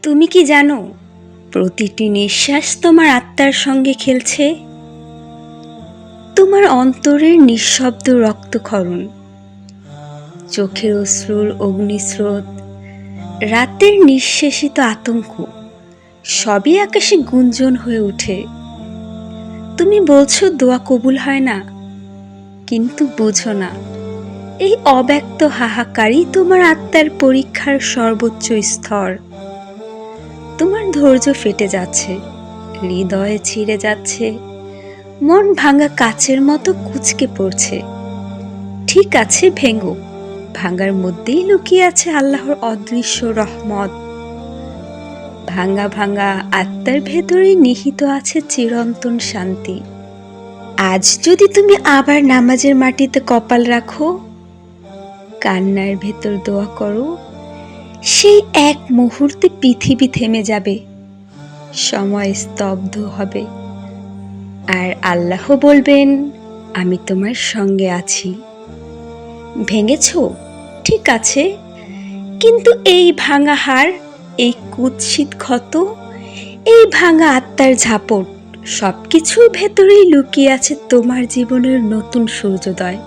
তুমি কি জানো, প্রতিটি নিঃশ্বাস তোমার আত্মার সঙ্গে খেলছে। তোমার অন্তরের নিঃশব্দ রক্তক্ষরণ, চোখের অশ্রুর অগ্নিস্রোত, রাতের নিঃশেষিত আতঙ্ক, সবই আকাশে গুঞ্জন হয়ে ওঠে। তুমি বলছো দোয়া কবুল হয় না, কিন্তু বুঝো না, এই অব্যক্ত হাহাকারই তোমার আত্মার পরীক্ষার সর্বোচ্চ স্তর। তোমার ধৈর্য ফেটে যাচ্ছে, হৃদয়ে ছিঁড়ে যাচ্ছে, মন ভাঙা কাচের মতো কুঁচকে পড়ছে। ঠিক আছে, ভেঙো, ভাঙার মধ্যেই লুকিয়ে আছে আল্লাহর অদৃশ্য রহমত। ভাঙা ভাঙা আত্মার ভেতরেই নিহিত আছে চিরন্তন শান্তি। আজ যদি তুমি আবার নামাজের মাটিতে কপাল রাখো, কান্নার ভেতর দোয়া করো, সেই এক মুহূর্তে পৃথিবী থেমে যাবে, সময় স্তব্ধ হবে, আর আল্লাহ বলবেন, আমি তোমার সঙ্গে আছি। ভেঙেছো, ঠিক আছে, কিন্তু এই ভাঙা হাড়, এই কুৎসিত ক্ষত, এই ভাঙা আত্মার ঝাপট, সবকিছুর ভেতরেই লুকিয়ে আছে তোমার জীবনের নতুন সূর্যোদয়।